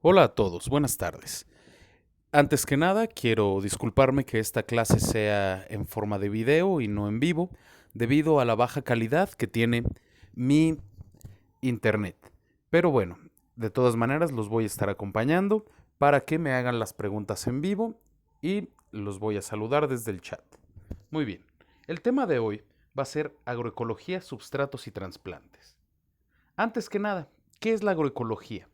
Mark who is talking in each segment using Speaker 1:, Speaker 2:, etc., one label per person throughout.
Speaker 1: Hola a todos, buenas tardes. Antes que nada, quiero disculparme que esta clase sea en forma de video y no en vivo, debido a la baja calidad que tiene mi internet. Pero bueno, de todas maneras los voy a estar acompañando para que me hagan las preguntas en vivo y los voy a saludar desde el chat. Muy bien, el tema de hoy va a ser agroecología, substratos y trasplantes. Antes que nada, ¿qué es la agroecología?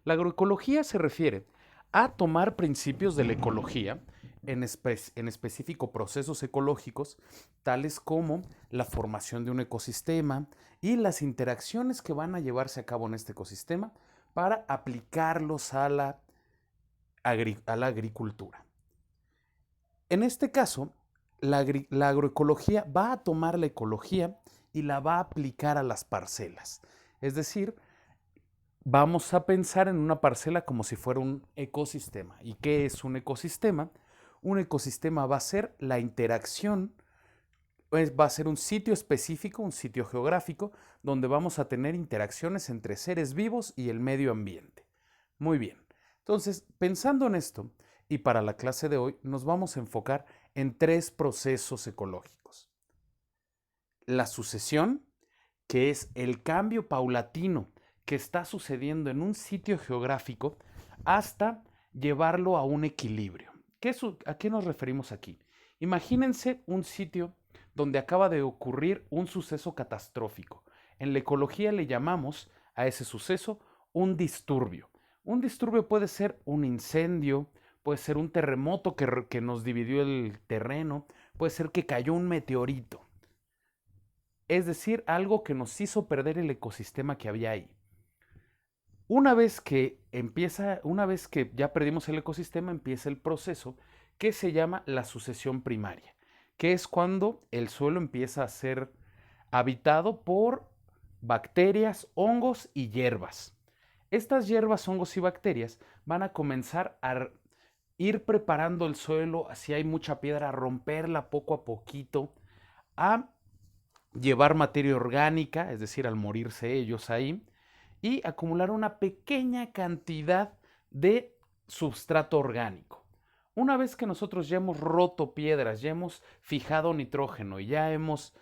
Speaker 1: La agroecología se refiere a tomar principios de la ecología, en específico procesos ecológicos, tales como la formación de un ecosistema y las interacciones que van a llevarse a cabo en este ecosistema para aplicarlos a la agricultura. En este caso, la agroecología va a tomar la ecología y la va a aplicar a las parcelas. Es decir, vamos a pensar en una parcela como si fuera un ecosistema. ¿Y qué es un ecosistema? Un ecosistema va a ser la interacción, pues va a ser un sitio específico, un sitio geográfico, donde vamos a tener interacciones entre seres vivos y el medio ambiente. Muy bien. Entonces, pensando en esto, y para la clase de hoy, nos vamos a enfocar en tres procesos ecológicos. La sucesión, que es el cambio paulatino que está sucediendo en un sitio geográfico hasta llevarlo a un equilibrio. ¿A qué nos referimos aquí? Imagínense un sitio donde acaba de ocurrir un suceso catastrófico. En la ecología le llamamos a ese suceso un disturbio. Un disturbio puede ser un incendio, puede ser un terremoto que nos dividió el terreno, puede ser que cayó un meteorito. Es decir, algo que nos hizo perder el ecosistema que había ahí. Una vez que ya perdimos el ecosistema, empieza el proceso que se llama la sucesión primaria, que es cuando el suelo empieza a ser habitado por bacterias, hongos y hierbas. Estas hierbas, hongos y bacterias van a comenzar a ir preparando el suelo, si hay mucha piedra, a romperla poco a poquito, a llevar materia orgánica, es decir, al morirse ellos ahí, y acumular una pequeña cantidad de substrato orgánico. Una vez que nosotros ya hemos roto piedras, ya hemos fijado nitrógeno y ya hemos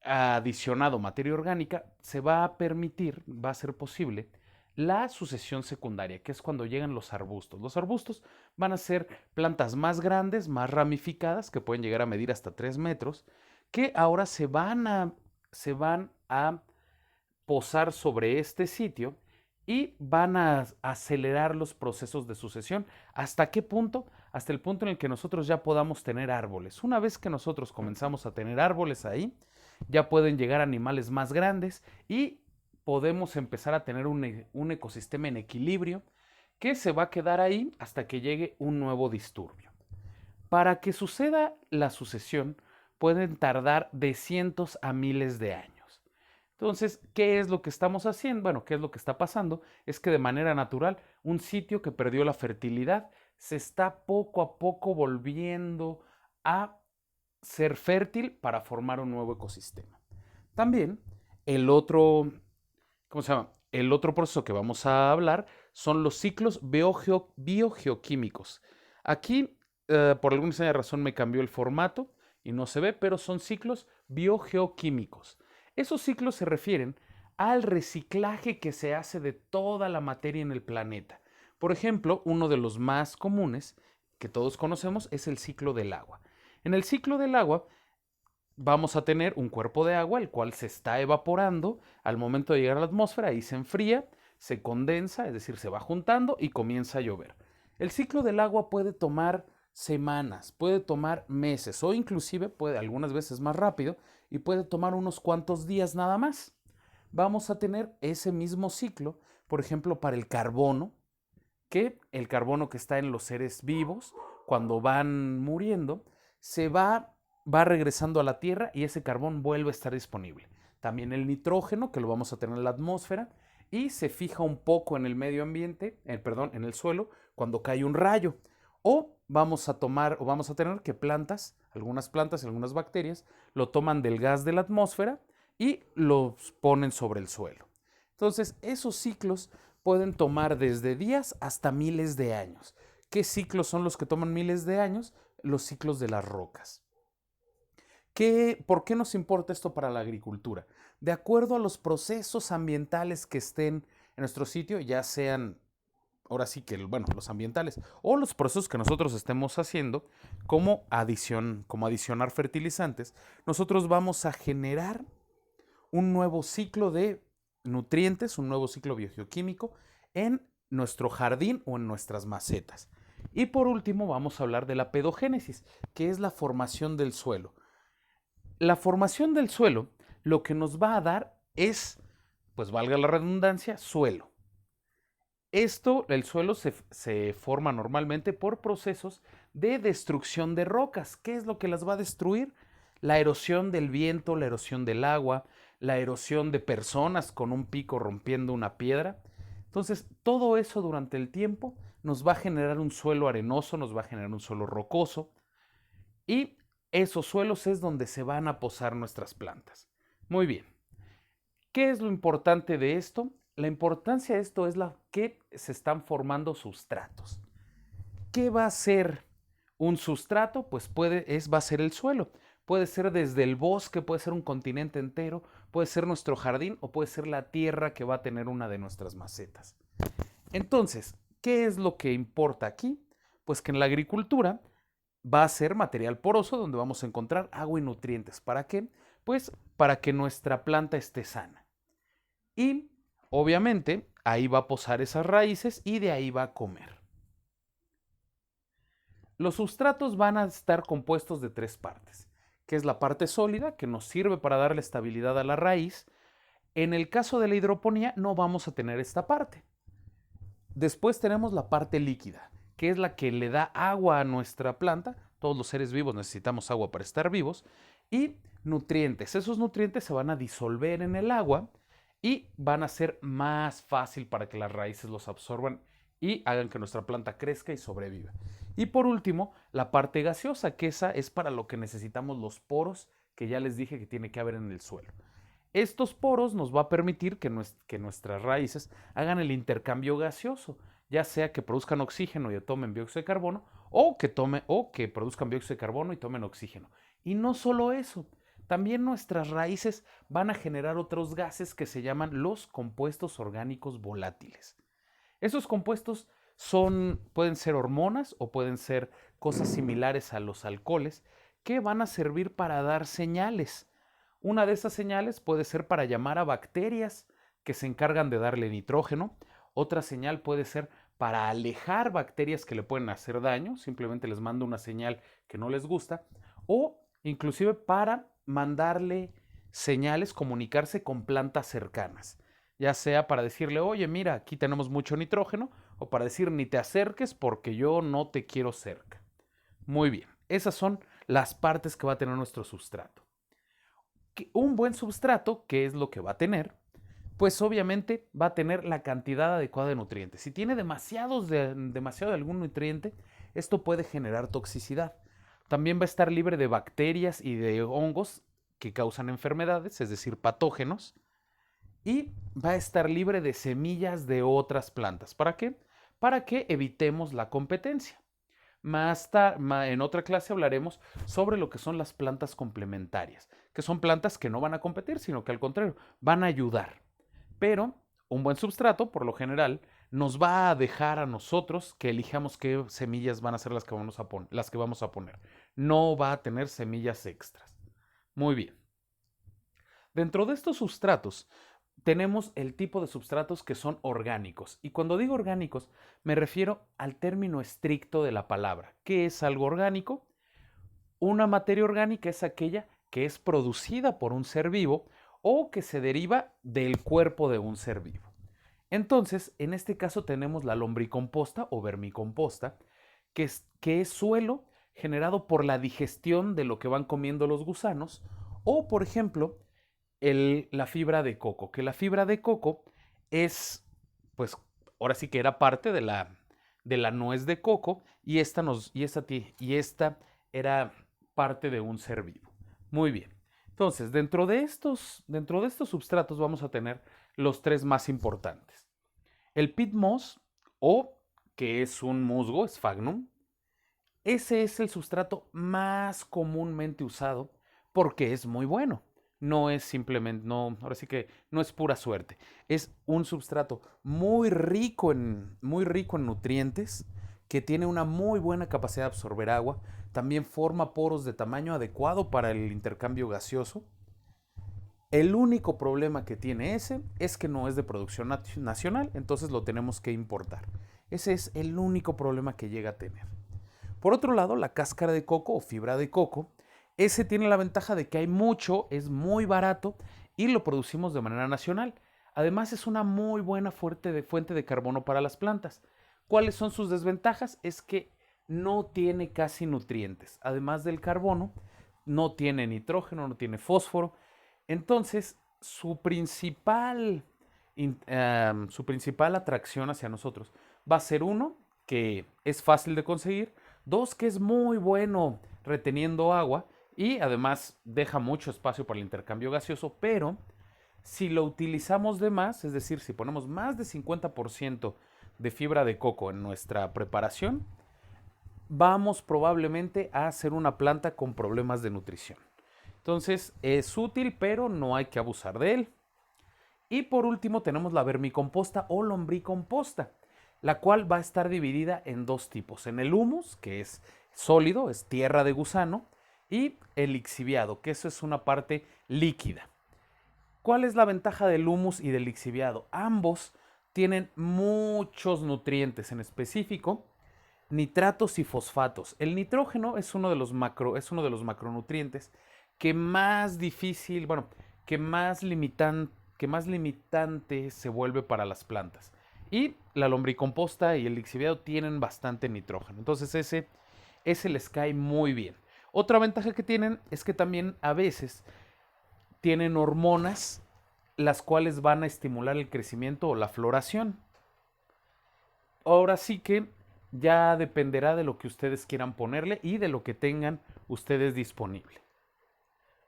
Speaker 1: adicionado materia orgánica, se va a permitir, va a ser posible, la sucesión secundaria, que es cuando llegan los arbustos. Los arbustos van a ser plantas más grandes, más ramificadas, que pueden llegar a medir hasta 3 metros, que ahora se van a posar sobre este sitio y van a acelerar los procesos de sucesión. ¿Hasta qué punto? Hasta el punto en el que nosotros ya podamos tener árboles. Una vez que nosotros comenzamos a tener árboles ahí, ya pueden llegar animales más grandes y podemos empezar a tener un ecosistema en equilibrio que se va a quedar ahí hasta que llegue un nuevo disturbio. Para que suceda la sucesión pueden tardar de cientos a miles de años. Entonces, ¿qué es lo que estamos haciendo? Bueno, ¿qué es lo que está pasando? Es que de manera natural, un sitio que perdió la fertilidad se está poco a poco volviendo a ser fértil para formar un nuevo ecosistema. También, el otro, ¿cómo se llama? El otro proceso que vamos a hablar son los ciclos biogeoquímicos. Aquí, por alguna extraña razón, me cambió el formato y no se ve, pero son ciclos biogeoquímicos. Esos ciclos se refieren al reciclaje que se hace de toda la materia en el planeta. Por ejemplo, uno de los más comunes que todos conocemos es el ciclo del agua. En el ciclo del agua vamos a tener un cuerpo de agua, el cual se está evaporando al momento de llegar a la atmósfera, ahí se enfría, se condensa, es decir, se va juntando y comienza a llover. El ciclo del agua puede tomar semanas, puede tomar meses o inclusive puede algunas veces más rápido y puede tomar unos cuantos días nada más. Vamos a tener ese mismo ciclo, por ejemplo, para el carbono, que el carbono que está en los seres vivos, cuando van muriendo, va regresando a la Tierra y ese carbón vuelve a estar disponible. También el nitrógeno, que lo vamos a tener en la atmósfera, y se fija un poco en el medio ambiente, perdón, en el suelo, cuando cae un rayo. O vamos a tener que algunas plantas, algunas bacterias, lo toman del gas de la atmósfera y los ponen sobre el suelo. Entonces, esos ciclos pueden tomar desde días hasta miles de años. ¿Qué ciclos son los que toman miles de años? Los ciclos de las rocas. ¿Por qué nos importa esto para la agricultura? De acuerdo a los procesos ambientales que estén en nuestro sitio, ya sean, ahora sí que, bueno, los ambientales, o los procesos que nosotros estemos haciendo, como adicionar fertilizantes, nosotros vamos a generar un nuevo ciclo de nutrientes, un nuevo ciclo biogeoquímico en nuestro jardín o en nuestras macetas. Y por último vamos a hablar de la pedogénesis, que es la formación del suelo. La formación del suelo lo que nos va a dar es, pues valga la redundancia, suelo. El suelo se forma normalmente por procesos de destrucción de rocas. ¿Qué es lo que las va a destruir? La erosión del viento, la erosión del agua, la erosión de personas con un pico rompiendo una piedra. Entonces, todo eso durante el tiempo nos va a generar un suelo arenoso, nos va a generar un suelo rocoso y esos suelos es donde se van a posar nuestras plantas. Muy bien. ¿Qué es lo importante de esto? La importancia de esto es que se están formando sustratos. ¿Qué va a ser un sustrato? Pues va a ser el suelo. Puede ser desde el bosque, puede ser un continente entero, puede ser nuestro jardín o puede ser la tierra que va a tener una de nuestras macetas. Entonces, ¿qué es lo que importa aquí? Pues que en la agricultura va a ser material poroso donde vamos a encontrar agua y nutrientes. ¿Para qué? Pues para que nuestra planta esté sana. Y obviamente ahí va a posar esas raíces y de ahí va a comer. Los sustratos van a estar compuestos de 3 partes, que es la parte sólida, que nos sirve para darle estabilidad a la raíz. En el caso de la hidroponía no vamos a tener esta parte. Después tenemos la parte líquida, que es la que le da agua a nuestra planta. Todos los seres vivos necesitamos agua para estar vivos. Y nutrientes. Esos nutrientes se van a disolver en el agua y van a ser más fácil para que las raíces los absorban y hagan que nuestra planta crezca y sobreviva. Y por último, la parte gaseosa, que esa es para lo que necesitamos los poros, que ya les dije que tiene que haber en el suelo. Estos poros nos va a permitir que nuestras raíces hagan el intercambio gaseoso, ya sea que produzcan oxígeno y tomen dióxido de carbono, o que produzcan dióxido de carbono y tomen oxígeno. Y no solo eso, también nuestras raíces van a generar otros gases que se llaman los compuestos orgánicos volátiles. Esos compuestos pueden ser hormonas o pueden ser cosas similares a los alcoholes que van a servir para dar señales. Una de esas señales puede ser para llamar a bacterias que se encargan de darle nitrógeno. Otra señal puede ser para alejar bacterias que le pueden hacer daño, simplemente les mando una señal que no les gusta, o inclusive para mandarle señales, comunicarse con plantas cercanas, ya sea para decirle, oye, mira, aquí tenemos mucho nitrógeno, o para decir, ni te acerques porque yo no te quiero cerca. Muy bien, esas son las partes que va a tener nuestro sustrato. Un buen substrato, ¿qué es lo que va a tener? Pues obviamente va a tener la cantidad adecuada de nutrientes. Si tiene demasiado de algún nutriente, esto puede generar toxicidad. También va a estar libre de bacterias y de hongos que causan enfermedades, es decir, patógenos. Y va a estar libre de semillas de otras plantas. ¿Para qué? Para que evitemos la competencia. En otra clase hablaremos sobre lo que son las plantas complementarias, que son plantas que no van a competir, sino que al contrario, van a ayudar. Pero un buen substrato, por lo general, nos va a dejar a nosotros que elijamos qué semillas van a ser las que vamos a poner. No va a tener semillas extras. Muy bien. Dentro de estos sustratos tenemos el tipo de substratos que son orgánicos. Y cuando digo orgánicos, me refiero al término estricto de la palabra. ¿Qué es algo orgánico? Una materia orgánica es aquella que es producida por un ser vivo o que se deriva del cuerpo de un ser vivo. Entonces, en este caso tenemos la lombricomposta o vermicomposta, que es suelo generado por la digestión de lo que van comiendo los gusanos, o por ejemplo, la fibra de coco, que la fibra de coco es, pues, ahora sí que era parte de la nuez de coco y esta era parte de un ser vivo. Muy bien. Entonces, dentro de estos substratos vamos a tener los 3 más importantes. El peat moss, o que es un musgo, sphagnum, ese es el sustrato más comúnmente usado porque es muy bueno. No es simplemente, no, ahora sí que no es pura suerte. Es un sustrato muy rico en nutrientes, que tiene una muy buena capacidad de absorber agua. También forma poros de tamaño adecuado para el intercambio gaseoso. El único problema que tiene ese es que no es de producción nacional, entonces lo tenemos que importar. Ese es el único problema que llega a tener. Por otro lado, la cáscara de coco o fibra de coco, ese tiene la ventaja de que hay mucho, es muy barato y lo producimos de manera nacional. Además, es una muy buena fuente de carbono para las plantas. ¿Cuáles son sus desventajas? Es que no tiene casi nutrientes. Además del carbono, no tiene nitrógeno, no tiene fósforo. Entonces, su principal atracción hacia nosotros va a ser uno, que es fácil de conseguir, dos, que es muy bueno reteniendo agua y además deja mucho espacio para el intercambio gaseoso, pero si lo utilizamos de más, es decir, si ponemos más de 50% de fibra de coco en nuestra preparación, vamos probablemente a hacer una planta con problemas de nutrición. Entonces es útil, pero no hay que abusar de él. Y por último tenemos la vermicomposta o lombricomposta, la cual va a estar dividida en dos tipos. En el humus, que es sólido, es tierra de gusano, y el lixiviado, que eso es una parte líquida. ¿Cuál es la ventaja del humus y del lixiviado? Ambos tienen muchos nutrientes, en específico nitratos y fosfatos. El nitrógeno es uno de los macronutrientes que más difícil, bueno, que más limitante se vuelve para las plantas. Y la lombricomposta y el lixiviado tienen bastante nitrógeno. Entonces ese les cae muy bien. Otra ventaja que tienen es que también a veces tienen hormonas las cuales van a estimular el crecimiento o la floración. Ahora sí que ya dependerá de lo que ustedes quieran ponerle y de lo que tengan ustedes disponible.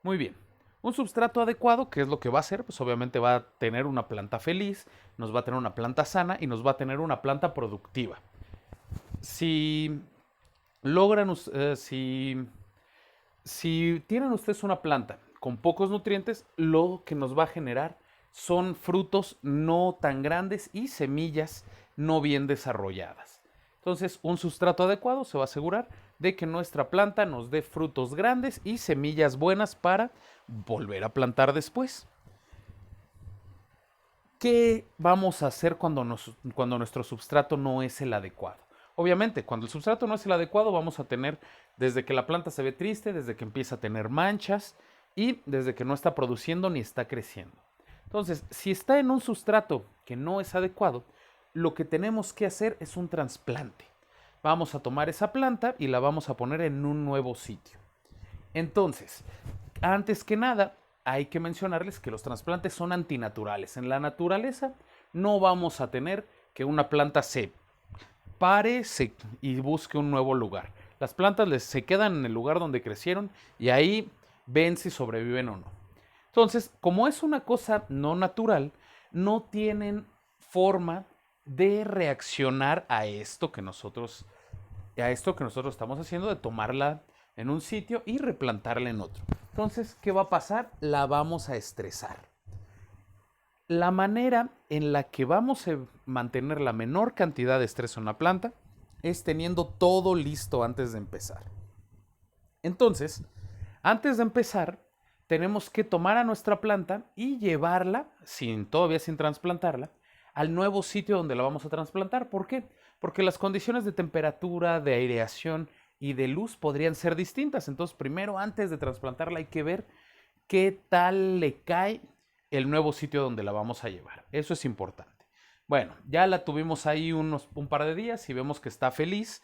Speaker 1: Muy bien. Un substrato adecuado, ¿qué es lo que va a hacer? Pues obviamente va a tener una planta feliz, nos va a tener una planta sana y nos va a tener una planta productiva. Si logran, si tienen ustedes una planta con pocos nutrientes, lo que nos va a generar son frutos no tan grandes y semillas no bien desarrolladas. Entonces, un sustrato adecuado se va a asegurar de que nuestra planta nos dé frutos grandes y semillas buenas para volver a plantar después. ¿Qué vamos a hacer cuando nuestro substrato no es el adecuado? Obviamente, cuando el substrato no es el adecuado, vamos a tener desde que la planta se ve triste, desde que empieza a tener manchas y desde que no está produciendo ni está creciendo. Entonces, si está en un sustrato que no es adecuado, lo que tenemos que hacer es un trasplante. Vamos a tomar esa planta y la vamos a poner en un nuevo sitio. Entonces, antes que nada, hay que mencionarles que los trasplantes son antinaturales. En la naturaleza no vamos a tener que una planta se pare y busque un nuevo lugar. Las plantas se quedan en el lugar donde crecieron y ahí ven si sobreviven o no. Entonces, como es una cosa no natural, no tienen forma de reaccionar a esto que nosotros estamos haciendo, de tomarla en un sitio y replantarla en otro. Entonces, ¿qué va a pasar? La vamos a estresar. La manera en la que vamos a mantener la menor cantidad de estrés en una planta es teniendo todo listo antes de empezar. Entonces, antes de empezar, tenemos que tomar a nuestra planta y llevarla, todavía sin trasplantarla, al nuevo sitio donde la vamos a trasplantar. ¿Por qué? Porque las condiciones de temperatura, de aireación y de luz podrían ser distintas. Entonces, primero, antes de trasplantarla, hay que ver qué tal le cae el nuevo sitio donde la vamos a llevar. Eso es importante. Bueno, ya la tuvimos ahí un par de días y vemos que está feliz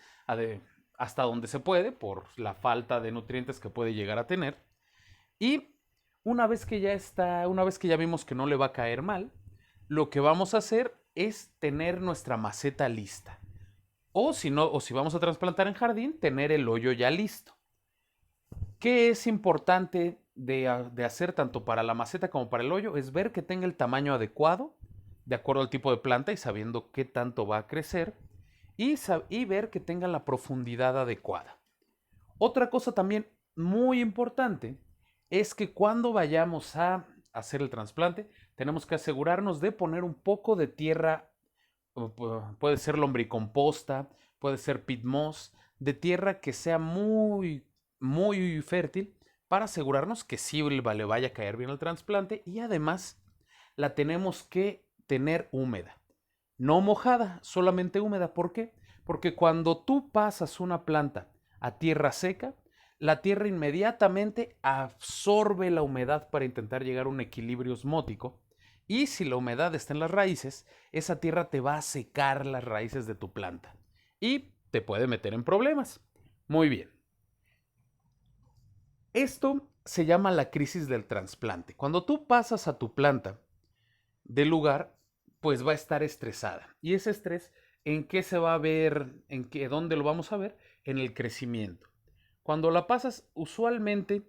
Speaker 1: hasta donde se puede por la falta de nutrientes que puede llegar a tener. Y una vez que ya vimos que no le va a caer mal, lo que vamos a hacer es tener nuestra maceta lista. O si vamos a trasplantar en jardín, tener el hoyo ya listo. ¿Qué es importante de hacer tanto para la maceta como para el hoyo? Es ver que tenga el tamaño adecuado de acuerdo al tipo de planta y sabiendo qué tanto va a crecer y ver que tenga la profundidad adecuada. Otra cosa también muy importante es que cuando vayamos a hacer el trasplante, tenemos que asegurarnos de poner un poco de tierra, puede ser lombricomposta, puede ser peat moss, de tierra que sea muy fértil para asegurarnos que sí le vaya a caer bien el trasplante y además la tenemos que tener húmeda. No mojada, solamente húmeda. ¿Por qué? Porque cuando tú pasas una planta a tierra seca, la tierra inmediatamente absorbe la humedad para intentar llegar a un equilibrio osmótico. Y si la humedad está en las raíces, esa tierra te va a secar las raíces de tu planta. Y te puede meter en problemas. Muy bien. Esto se llama la crisis del trasplante. Cuando tú pasas a tu planta del lugar, pues va a estar estresada. Y ese estrés, ¿en qué se va a ver? ¿Dónde lo vamos a ver? En el crecimiento. Cuando la pasas, usualmente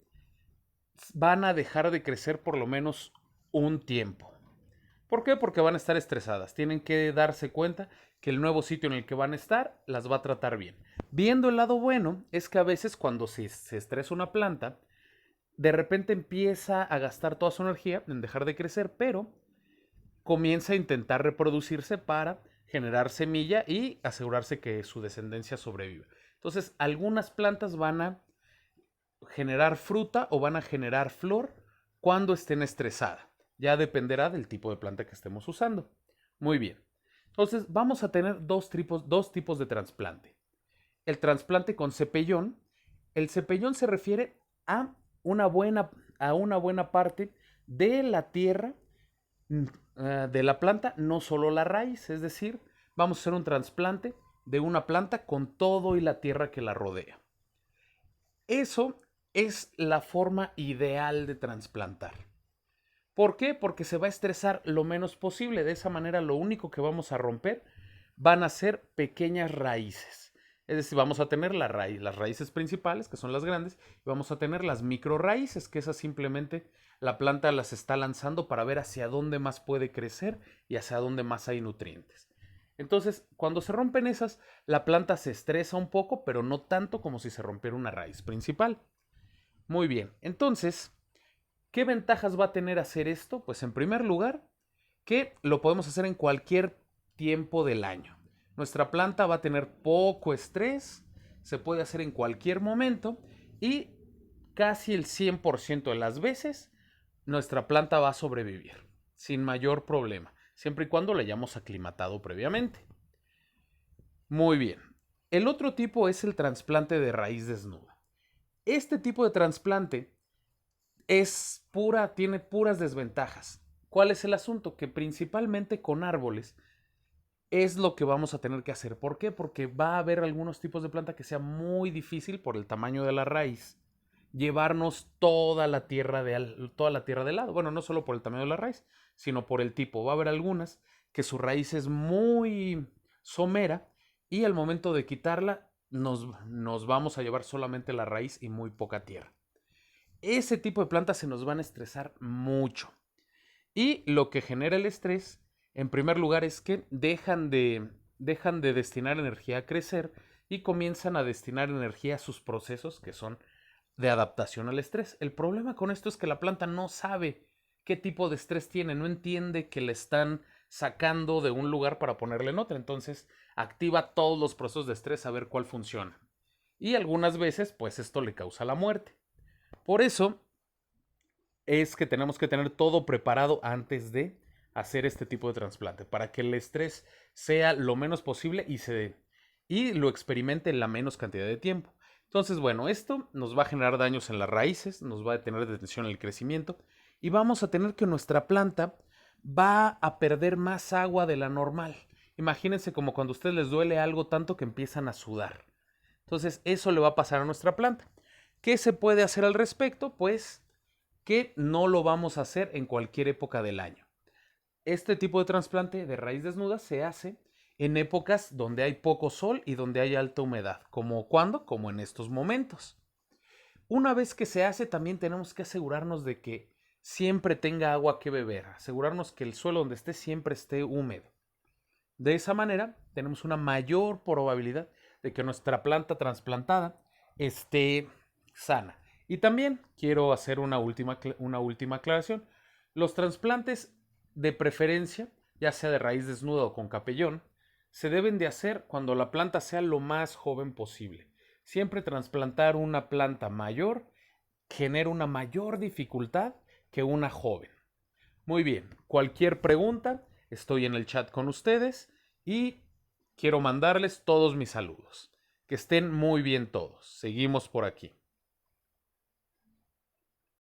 Speaker 1: van a dejar de crecer por lo menos un tiempo. ¿Por qué? Porque van a estar estresadas. Tienen que darse cuenta que el nuevo sitio en el que van a estar las va a tratar bien. Viendo el lado bueno, es que a veces cuando se estresa una planta, de repente empieza a gastar toda su energía en dejar de crecer, pero comienza a intentar reproducirse para generar semilla y asegurarse que su descendencia sobreviva. Entonces, algunas plantas van a generar fruta o van a generar flor cuando estén estresadas. Ya dependerá del tipo de planta que estemos usando. Muy bien. Entonces, vamos a tener dos tipos de trasplante. El trasplante con cepellón. El cepellón se refiere a a una buena parte de la tierra de la planta, no solo la raíz, es decir, vamos a hacer un trasplante de una planta con todo y la tierra que la rodea. Eso es la forma ideal de trasplantar. ¿Por qué? Porque se va a estresar lo menos posible. De esa manera lo único que vamos a romper van a ser pequeñas raíces. Es decir, vamos a tener las raíces principales, que son las grandes, y vamos a tener las micro raíces, que esas simplemente la planta las está lanzando para ver hacia dónde más puede crecer y hacia dónde más hay nutrientes. Entonces, cuando se rompen esas, la planta se estresa un poco, pero no tanto como si se rompiera una raíz principal. Muy bien, entonces, ¿qué ventajas va a tener hacer esto? Pues en primer lugar, que lo podemos hacer en cualquier tiempo del año. Nuestra planta va a tener poco estrés, se puede hacer en cualquier momento y casi el 100% de las veces nuestra planta va a sobrevivir sin mayor problema, siempre y cuando la hayamos aclimatado previamente. Muy bien. El otro tipo es el trasplante de raíz desnuda. Este tipo de trasplante tiene puras desventajas. ¿Cuál es el asunto? Que principalmente con árboles es lo que vamos a tener que hacer. ¿Por qué? Porque va a haber algunos tipos de planta que sea muy difícil por el tamaño de la raíz llevarnos toda la tierra de lado. Bueno, no solo por el tamaño de la raíz, sino por el tipo. Va a haber algunas que su raíz es muy somera y al momento de quitarla nos vamos a llevar solamente la raíz y muy poca tierra. Ese tipo de plantas se nos van a estresar mucho. Y lo que genera el estrés, en primer lugar, es que dejan de destinar energía a crecer y comienzan a destinar energía a sus procesos que son de adaptación al estrés. El problema con esto es que la planta no sabe qué tipo de estrés tiene, no entiende que le están sacando de un lugar para ponerle en otro. Entonces activa todos los procesos de estrés a ver cuál funciona. Y algunas veces, pues esto le causa la muerte. Por eso es que tenemos que tener todo preparado antes de hacer este tipo de trasplante, para que el estrés sea lo menos posible y lo experimente en la menos cantidad de tiempo. Entonces, bueno, esto nos va a generar daños en las raíces, nos va a tener detención en el crecimiento y vamos a tener que nuestra planta va a perder más agua de la normal. Imagínense como cuando a ustedes les duele algo tanto que empiezan a sudar. Entonces, eso le va a pasar a nuestra planta. ¿Qué se puede hacer al respecto? Pues que no lo vamos a hacer en cualquier época del año. Este tipo de trasplante de raíz desnuda se hace en épocas donde hay poco sol y donde hay alta humedad. ¿Como cuándo? Como en estos momentos. Una vez que se hace, también tenemos que asegurarnos de que siempre tenga agua que beber, asegurarnos que el suelo donde esté siempre esté húmedo. De esa manera tenemos una mayor probabilidad de que nuestra planta trasplantada esté sana. Y también quiero hacer una última aclaración. Los trasplantes de preferencia, ya sea de raíz desnuda o con capellón, se deben de hacer cuando la planta sea lo más joven posible. Siempre trasplantar una planta mayor genera una mayor dificultad que una joven. Muy bien, cualquier pregunta, estoy en el chat con ustedes y quiero mandarles todos mis saludos. Que estén muy bien todos. Seguimos por aquí.